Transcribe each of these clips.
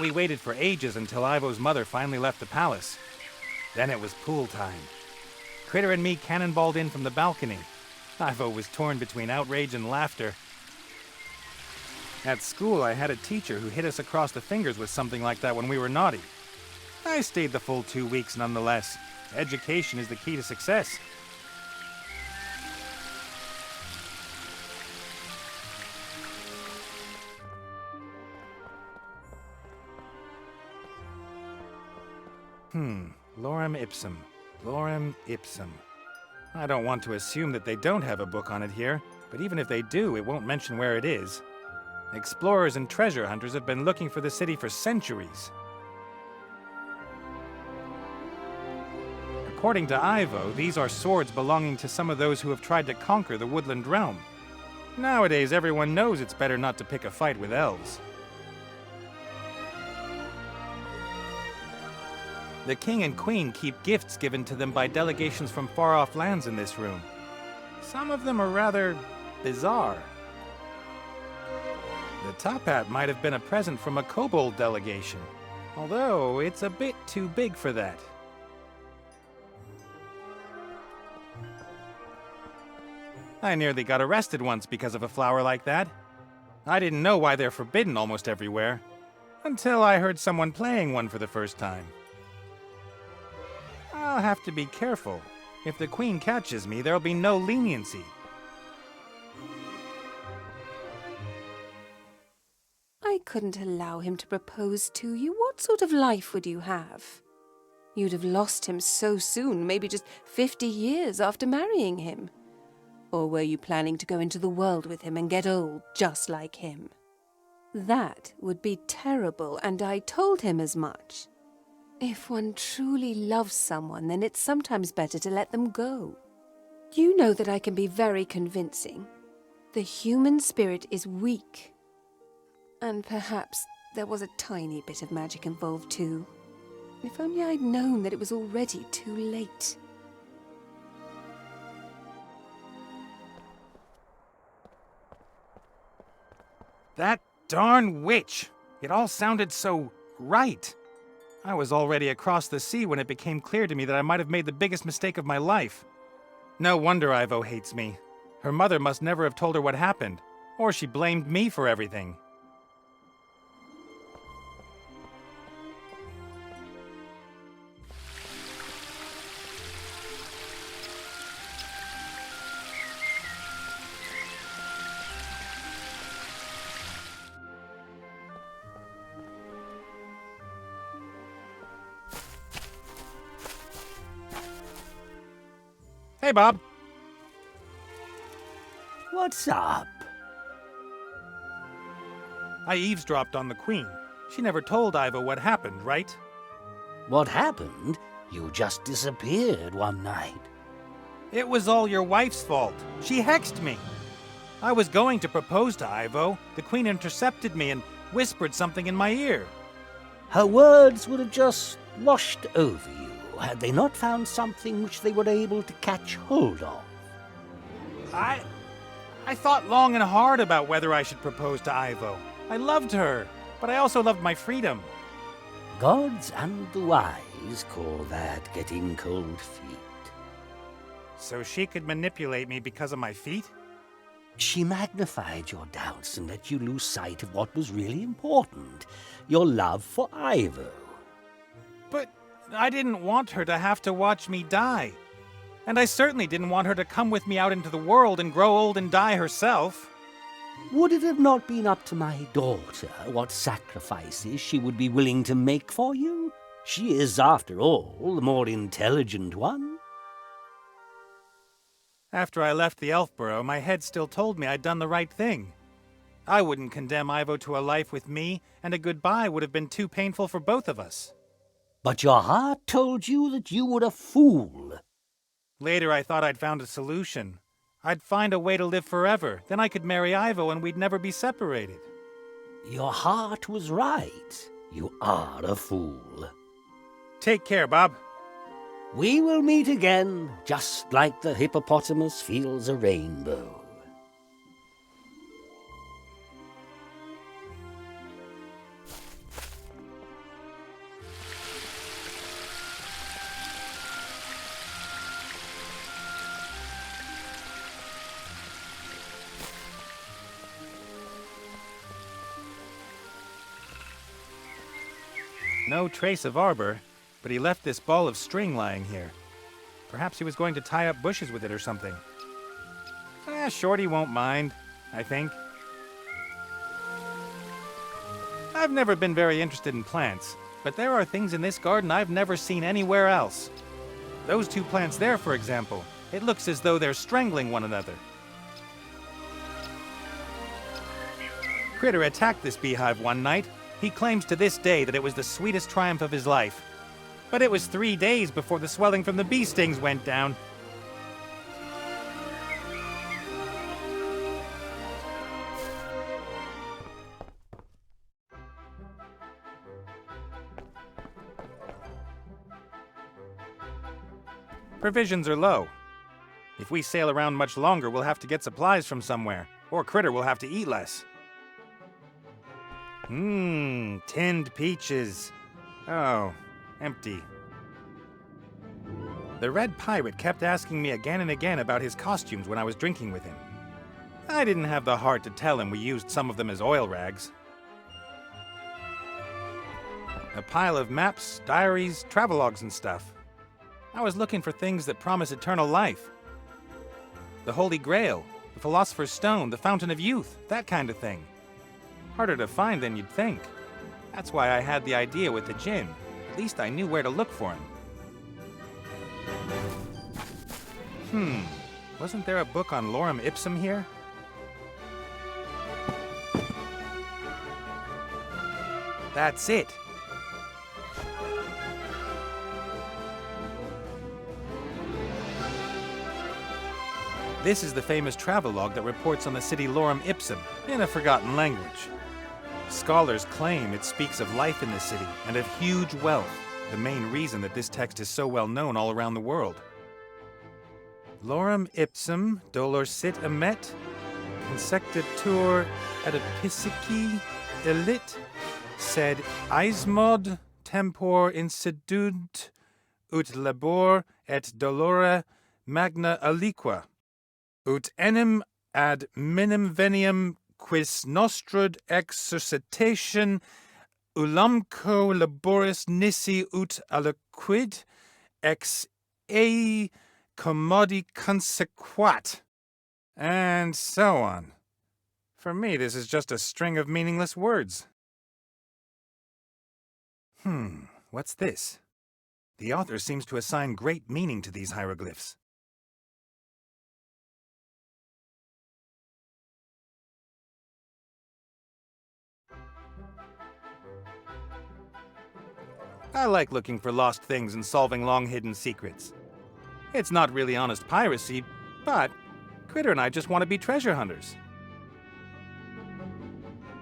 quietly waited for ages until Ivo's mother finally left the palace. Then it was pool time. Critter and me cannonballed in from the balcony. Ivo was torn between outrage and laughter. At school, I had a teacher who hit us across the fingers with something like that when we were naughty. I stayed the full 2 weeks nonetheless. Education is the key to success. Lorem ipsum. Lorem ipsum. I don't want to assume that they don't have a book on it here, but even if they do, it won't mention where it is. Explorers and treasure hunters have been looking for the city for centuries. According to Ivo, these are swords belonging to some of those who have tried to conquer the woodland realm. Nowadays, everyone knows it's better not to pick a fight with elves. The king and queen keep gifts given to them by delegations from far-off lands in this room. Some of them are rather bizarre. The top hat might have been a present from a kobold delegation, although it's a bit too big for that. I nearly got arrested once because of a flower like that. I didn't know why they're forbidden almost everywhere, until I heard someone playing one for the first time. I'll have to be careful. If the queen catches me, there'll be no leniency. I couldn't allow him to propose to you. What sort of life would you have? You'd have lost him so soon, maybe just 50 years after marrying him. Or were you planning to go into the world with him and get old just like him? That would be terrible, and I told him as much. If one truly loves someone, then it's sometimes better to let them go. You know that I can be very convincing. The human spirit is weak. And perhaps there was a tiny bit of magic involved too. If only I'd known that it was already too late. That darn witch! It all sounded so right. I was already across the sea when it became clear to me that I might have made the biggest mistake of my life. No wonder Ivo hates me. Her mother must never have told her what happened, or she blamed me for everything. Hey, Bob. What's up? I eavesdropped on the Queen. She never told Ivo what happened, right? What happened? You just disappeared one night. It was all your wife's fault. She hexed me. I was going to propose to Ivo. The Queen intercepted me and whispered something in my ear. Her words would have just washed over you had they not found something which they were able to catch hold of. I thought long and hard about whether I should propose to Ivo. I loved her, but I also loved my freedom. Gods and the wise call that getting cold feet. So she could manipulate me because of my feet? She magnified your doubts and let you lose sight of what was really important, your love for Ivo. But I didn't want her to have to watch me die. And I certainly didn't want her to come with me out into the world and grow old and die herself. Would it have not been up to my daughter what sacrifices she would be willing to make for you? She is, after all, the more intelligent one. After I left the Elfborough, my head still told me I'd done the right thing. I wouldn't condemn Ivo to a life with me, and a goodbye would have been too painful for both of us. But your heart told you that you were a fool. Later, I thought I'd found a solution. I'd find a way to live forever. Then I could marry Ivo and we'd never be separated. Your heart was right. You are a fool. Take care, Bob. We will meet again, just like the hippopotamus feels a rainbow. No trace of arbor, but he left this ball of string lying here. Perhaps he was going to tie up bushes with it or something. Shorty won't mind, I think. I've never been very interested in plants, but there are things in this garden I've never seen anywhere else. Those two plants there, for example, it looks as though they're strangling one another. Critter attacked this beehive one night. He claims to this day that it was the sweetest triumph of his life. But it was 3 days before the swelling from the bee stings went down. Provisions are low. If we sail around much longer, we'll have to get supplies from somewhere, or Critter will have to eat less. Tinned peaches. Oh, empty. The Red Pirate kept asking me again and again about his costumes when I was drinking with him. I didn't have the heart to tell him we used some of them as oil rags. A pile of maps, diaries, travelogues and stuff. I was looking for things that promise eternal life. The Holy Grail, the Philosopher's Stone, the Fountain of Youth, that kind of thing. Harder to find than you'd think. That's why I had the idea with the djinn. At least I knew where to look for him. Wasn't there a book on lorem ipsum here? That's it. This is the famous travelogue that reports on the city Lorem Ipsum in a forgotten language. Scholars claim it speaks of life in the city and of huge wealth, the main reason that this text is so well known all around the world. Lorem Ipsum dolor sit emet, consectatur edificici elit, sed eismod tempor insidunt ut labor et dolore magna aliqua. Ut enim ad minim veniam quis nostrud exercitation ulamco laboris nisi ut aliquid ex ei commodi consequat. And so on. For me, this is just a string of meaningless words. What's this? The author seems to assign great meaning to these hieroglyphs. I like looking for lost things and solving long-hidden secrets. It's not really honest piracy, but Critter and I just want to be treasure hunters.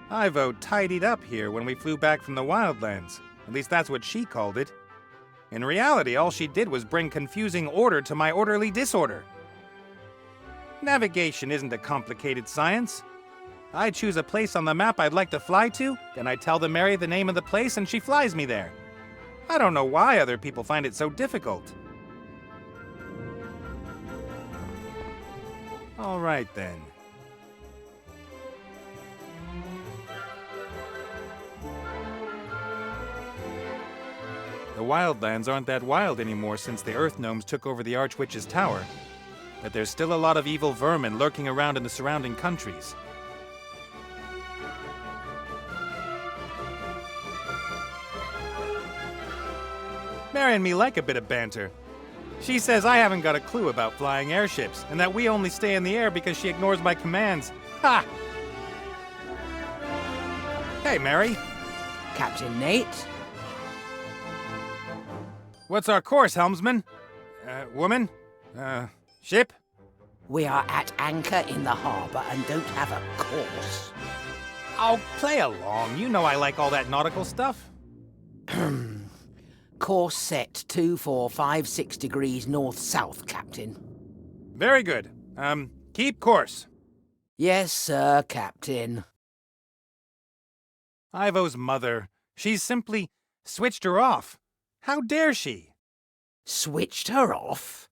Ivo tidied up here when we flew back from the Wildlands. At least that's what she called it. In reality, all she did was bring confusing order to my orderly disorder. Navigation isn't a complicated science. I choose a place on the map I'd like to fly to, then I tell the Mary the name of the place and she flies me there. I don't know why other people find it so difficult. All right, then. The Wildlands aren't that wild anymore since the Earth Gnomes took over the Archwitch's tower. But there's still a lot of evil vermin lurking around in the surrounding countries. Mary and me like a bit of banter. She says I haven't got a clue about flying airships, and that we only stay in the air because she ignores my commands. Ha! Hey, Mary. Captain Nate? What's our course, helmsman? Woman? Ship? We are at anchor in the harbour and don't have a course. I'll play along. You know I like all that nautical stuff. Course set 2456 degrees north-south, Captain. Very good. Keep course. Yes, sir, Captain. Ivo's mother. She's simply switched her off. How dare she? Switched her off?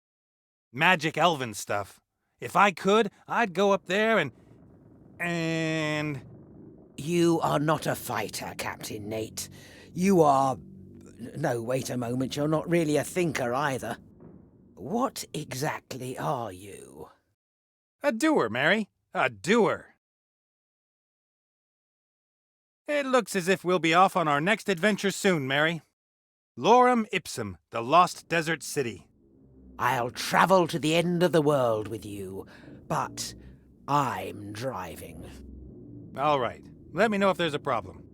Magic elven stuff. If I could, I'd go up there and... You are not a fighter, Captain Nate. You are No, wait a moment, you're not really a thinker either. What exactly are you? A doer, Mary. A doer. It looks as if we'll be off on our next adventure soon, Mary. Lorem Ipsum, the Lost Desert City. I'll travel to the end of the world with you, but I'm driving. All right. Let me know if there's a problem.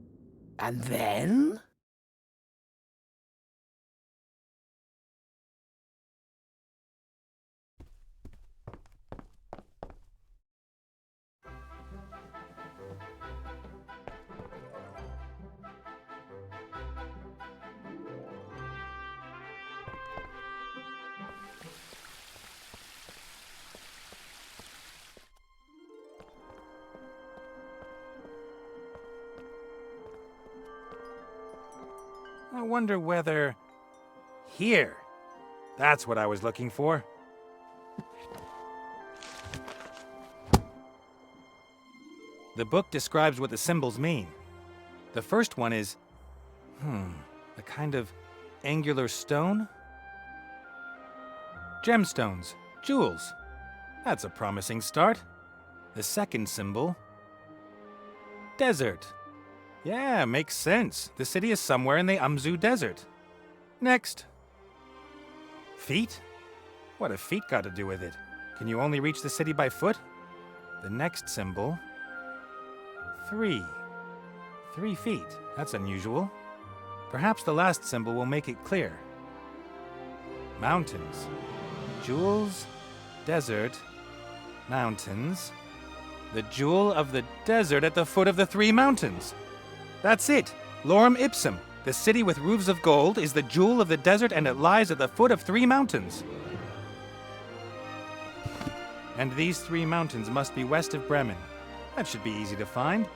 And then? I wonder whether... Here. That's what I was looking for. The book describes what the symbols mean. The first one is... a kind of angular stone? Gemstones. Jewels. That's a promising start. The second symbol... Desert. Yeah, makes sense. The city is somewhere in the Amzu Desert. Next. Feet? What have feet got to do with it? Can you only reach the city by foot? The next symbol... 3. 3 feet. That's unusual. Perhaps the last symbol will make it clear. Mountains. Jewels, desert, mountains. The jewel of the desert at the foot of the 3 mountains. That's it. Lorem Ipsum. The city with roofs of gold is the jewel of the desert, and it lies at the foot of 3 mountains. And these 3 mountains must be west of Bremen. That should be easy to find.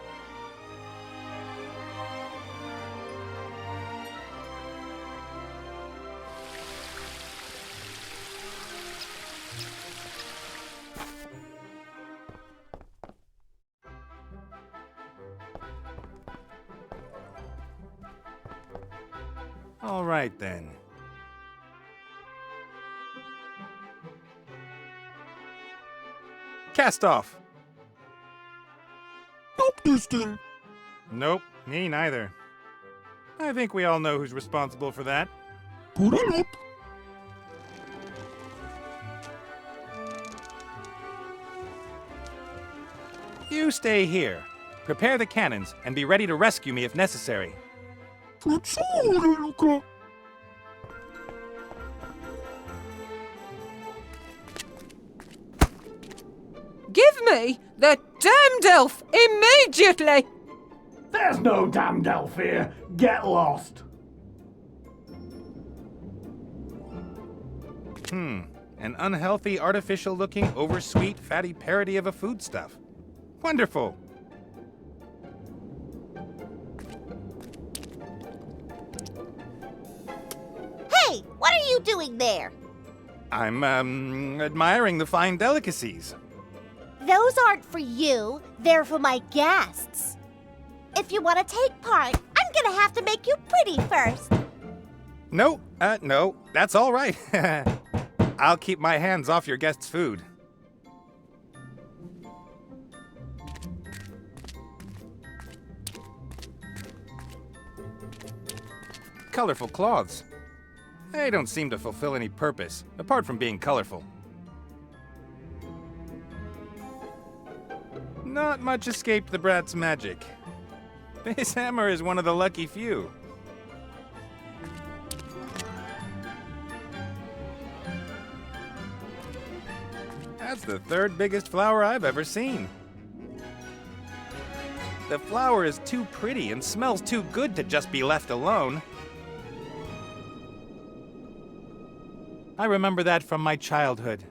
All right, then. Cast off! Stop this thing! Nope, me neither. I think we all know who's responsible for that. Put it up! You stay here. Prepare the cannons and be ready to rescue me if necessary. Facciole, Luca! Give me the damned elf immediately! There's no damned elf here. Get lost. An unhealthy, artificial-looking, oversweet, fatty parody of a foodstuff. Wonderful. Hey, what are you doing there? I'm, admiring the fine delicacies. Those aren't for you, they're for my guests. If you want to take part, I'm gonna have to make you pretty first. No, no, that's all right. I'll keep my hands off your guests' food. Colorful cloths. They don't seem to fulfill any purpose, apart from being colorful. Not much escaped the brat's magic. This hammer is one of the lucky few. That's the 3rd biggest flower I've ever seen. The flower is too pretty and smells too good to just be left alone. I remember that from my childhood.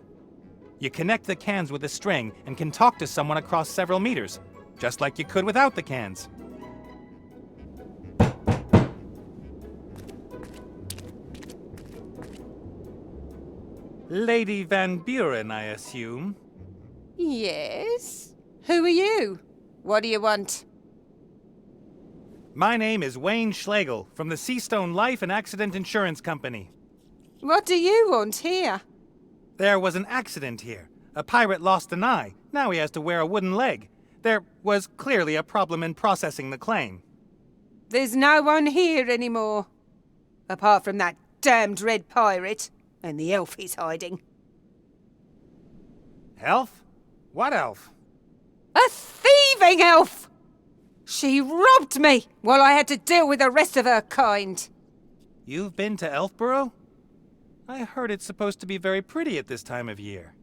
You connect the cans with a string and can talk to someone across several meters, just like you could without the cans. Lady Van Buren, I assume. Yes? Who are you? What do you want? My name is Wayne Schlegel from the Seastone Life and Accident Insurance Company. What do you want here? There was an accident here. A pirate lost an eye. Now he has to wear a wooden leg. There was clearly a problem in processing the claim. There's no one here anymore. Apart from that damned red pirate and the elf he's hiding. Elf? What elf? A thieving elf! She robbed me while I had to deal with the rest of her kind. You've been to Elfborough? I heard it's supposed to be very pretty at this time of year.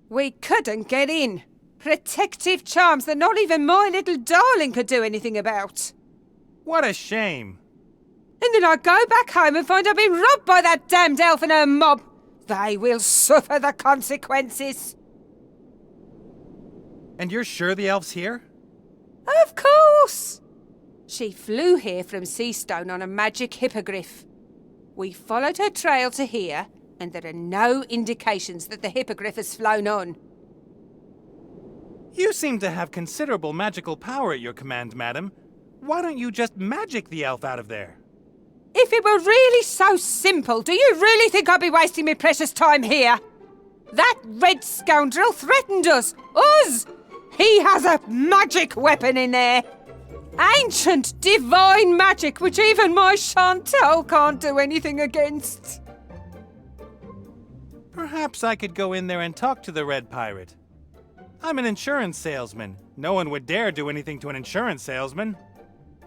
We couldn't get in. Protective charms that not even my little darling could do anything about. What a shame. And then I go back home and find I've been robbed by that damned elf and her mob. They will suffer the consequences. And you're sure the elf's here? Of course! She flew here from Seastone on a magic hippogriff. We followed her trail to here, and there are no indications that the hippogriff has flown on. You seem to have considerable magical power at your command, madam. Why don't you just magic the elf out of there? If it were really so simple, do you really think I'd be wasting my precious time here? That red scoundrel threatened us! Us! He has a magic weapon in there! Ancient, divine magic which even my Chantal can't do anything against. Perhaps I could go in there and talk to the red pirate. I'm an insurance salesman. No one would dare do anything to an insurance salesman.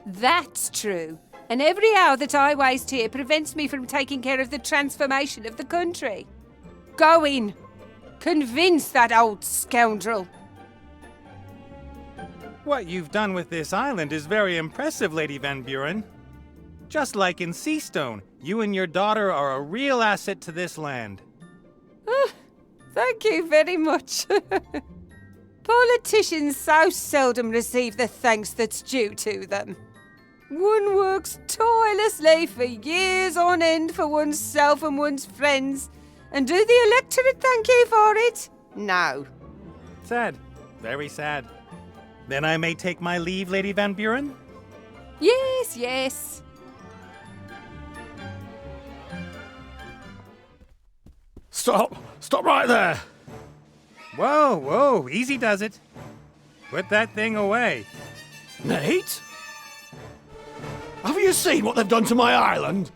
That's true. And every hour that I waste here prevents me from taking care of the transformation of the country. Go in. Convince that old scoundrel. What you've done with this island is very impressive, Lady Van Buren. Just like in Seastone, you and your daughter are a real asset to this land. Thank you very much. Politicians so seldom receive the thanks that's due to them. One works tirelessly for years on end for oneself and one's friends, and do the electorate thank you for it? No. Sad. Very sad. Then I may take my leave, Lady Van Buren? Yes, yes. Stop! Stop right there! Whoa, whoa, easy does it. Put that thing away. Nate? Have you seen what they've done to my island?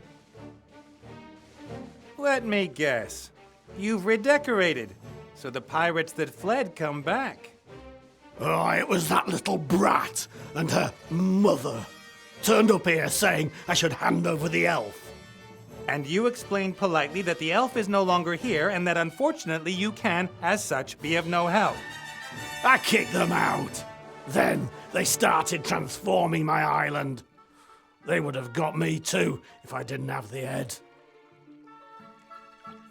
Let me guess. You've redecorated, so the pirates that fled come back. Oh, it was that little brat and her mother. Turned up here saying I should hand over the elf. And you explained politely that the elf is no longer here and that unfortunately you can, as such, be of no help. I kicked them out. Then they started transforming my island. They would have got me too if I didn't have the head.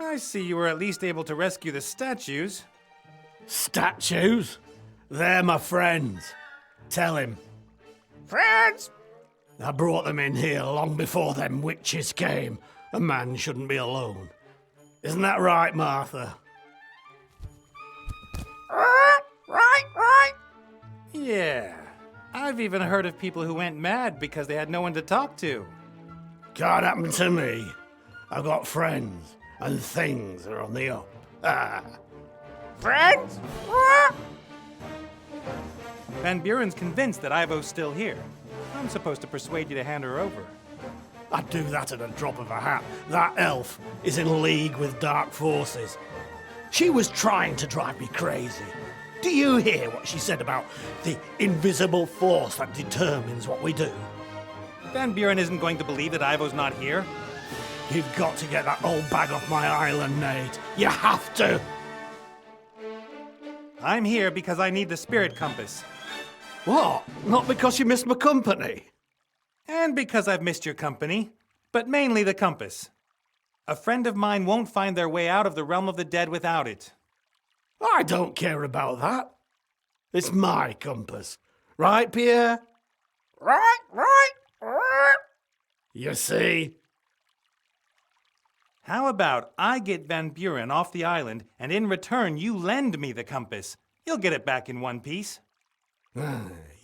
I see you were at least able to rescue the statues. Statues? They're my friends. Tell him. Friends? I brought them in here long before them witches came. A man shouldn't be alone. Isn't that right, Martha? Right. Yeah. I've even heard of people who went mad because they had no one to talk to. Can't happen to me. I've got friends, and things are on the up. Friends? Van Buren's convinced that Ivo's still here. I'm supposed to persuade you to hand her over. I'd do that at a drop of a hat. That elf is in league with dark forces. She was trying to drive me crazy. Do you hear what she said about the invisible force that determines what we do? Van Buren isn't going to believe that Ivo's not here. You've got to get that old bag off my island, Nate. You have to. I'm here because I need the spirit compass. What? Not because you missed my company? And because I've missed your company, but mainly the compass. A friend of mine won't find their way out of the realm of the dead without it. I don't care about that. It's my compass. Right, Pierre? Right. You see? How about I get Van Buren off the island, and in return you lend me the compass? You'll get it back in one piece.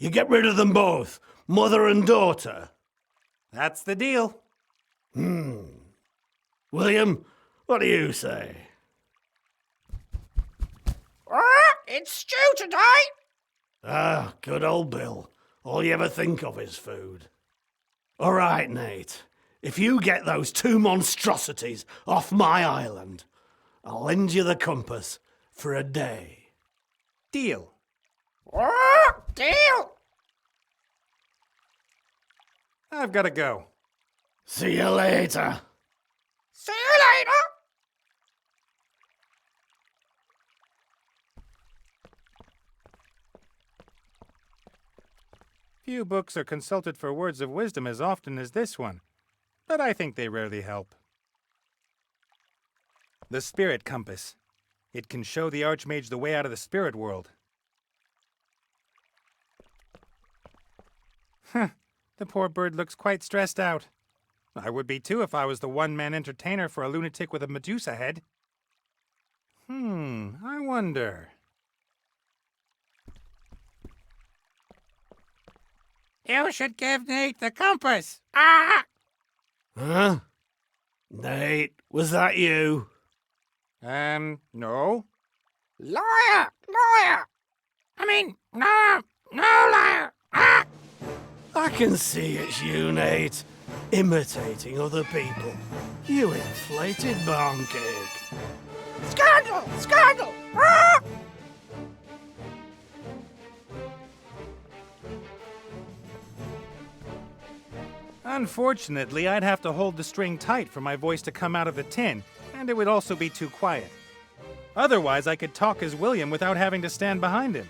You get rid of them both, mother and daughter. That's the deal. William, what do you say? It's stew today! Ah, good old Bill. All you ever think of is food. All right, Nate. If you get those two monstrosities off my island, I'll lend you the compass for a day. Deal. Deal! I've got to go. See you later. See you later! Few books are consulted for words of wisdom as often as this one, but I think they rarely help. The Spirit Compass. It can show the Archmage the way out of the spirit world. The poor bird looks quite stressed out. I would be too if I was the one-man entertainer for a lunatic with a Medusa head. I wonder. You should give Nate the compass. Ah! Huh? Nate, was that you? No. Liar! Liar! No liar! Ah! I can see it's you, Nate. Imitating other people. You inflated barn cake. Scandal! Scandal! Ah! Unfortunately, I'd have to hold the string tight for my voice to come out of the tin, and it would also be too quiet. Otherwise, I could talk as William without having to stand behind him.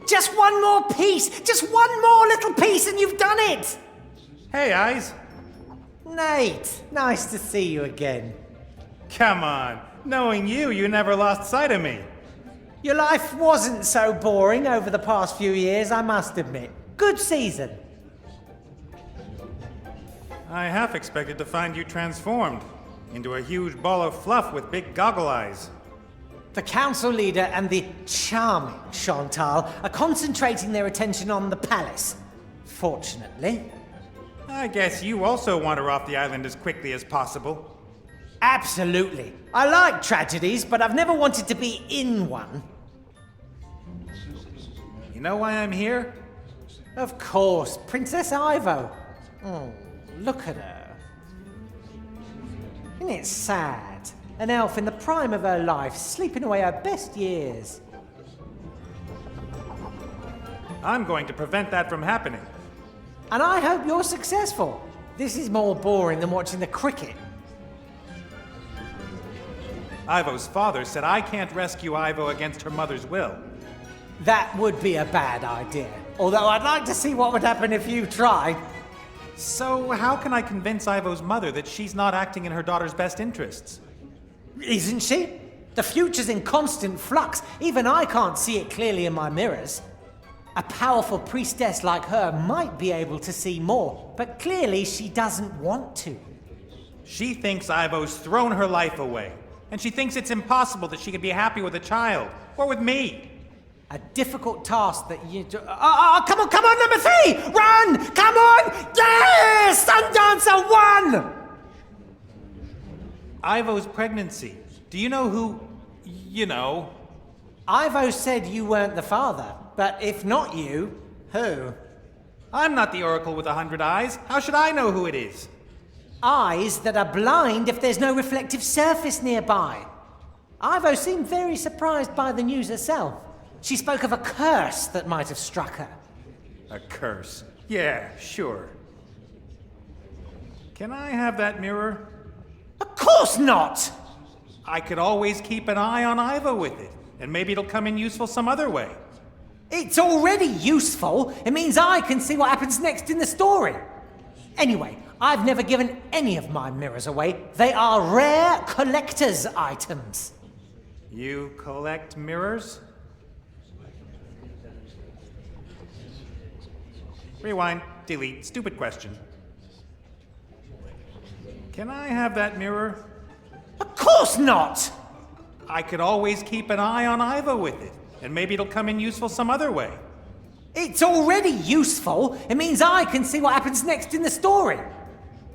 Just one more piece! Just one more little piece and you've done it! Hey, Eyes! Nate, nice to see you again. Come on! Knowing you, you never lost sight of me! Your life wasn't so boring over the past few years, I must admit. Good season. I half expected to find you transformed into a huge ball of fluff with big goggle eyes. The council leader and the charming Chantal are concentrating their attention on the palace. Fortunately. I guess you also want her off the island as quickly as possible. Absolutely. I like tragedies, but I've never wanted to be in one. You know why I'm here? Of course, Princess Ivo. Oh, look at her. Isn't it sad? An elf in the prime of her life, sleeping away her best years. I'm going to prevent that from happening. And I hope you're successful. This is more boring than watching the cricket. Ivo's father said I can't rescue Ivo against her mother's will. That would be a bad idea. Although I'd like to see what would happen if you tried. So how can I convince Ivo's mother that she's not acting in her daughter's best interests? Isn't she? The future's in constant flux. Even I can't see it clearly in my mirrors. A powerful priestess like her might be able to see more, but clearly she doesn't want to. She thinks Ivo's thrown her life away, and she thinks it's impossible that she could be happy with a child, or with me. A difficult task that you do. Come on, number 3! Run! Come on! Yes! Sundancer won! Ivo's pregnancy. Do you know who... you know? Ivo said you weren't the father, but if not you, who? I'm not the Oracle with 100 eyes. How should I know who it is? Eyes that are blind if there's no reflective surface nearby. Ivo seemed very surprised by the news herself. She spoke of a curse that might have struck her. A curse. Yeah, sure. Can I have that mirror? Of course not! I could always keep an eye on Ivo with it, and maybe it'll come in useful some other way. It's already useful. It means I can see what happens next in the story. Anyway, I've never given any of my mirrors away. They are rare collector's items. You collect mirrors? Rewind, delete, stupid question. Can I have that mirror? Of course not! I could always keep an eye on Ivo with it, and maybe it'll come in useful some other way. It's already useful. It means I can see what happens next in the story.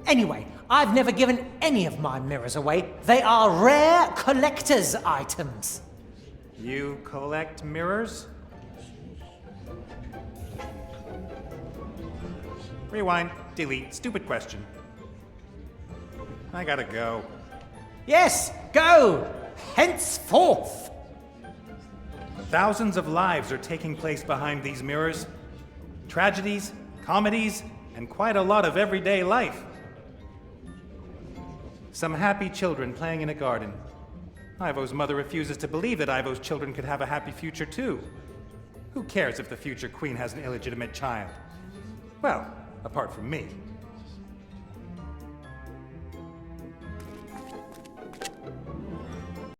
Anyway, I've never given any of my mirrors away. They are rare collector's items. You collect mirrors? Rewind, delete, stupid question. I gotta go. Yes, go! Henceforth! Thousands of lives are taking place behind these mirrors. Tragedies, comedies, and quite a lot of everyday life. Some happy children playing in a garden. Ivo's mother refuses to believe that Ivo's children could have a happy future too. Who cares if the future queen has an illegitimate child? Well, apart from me.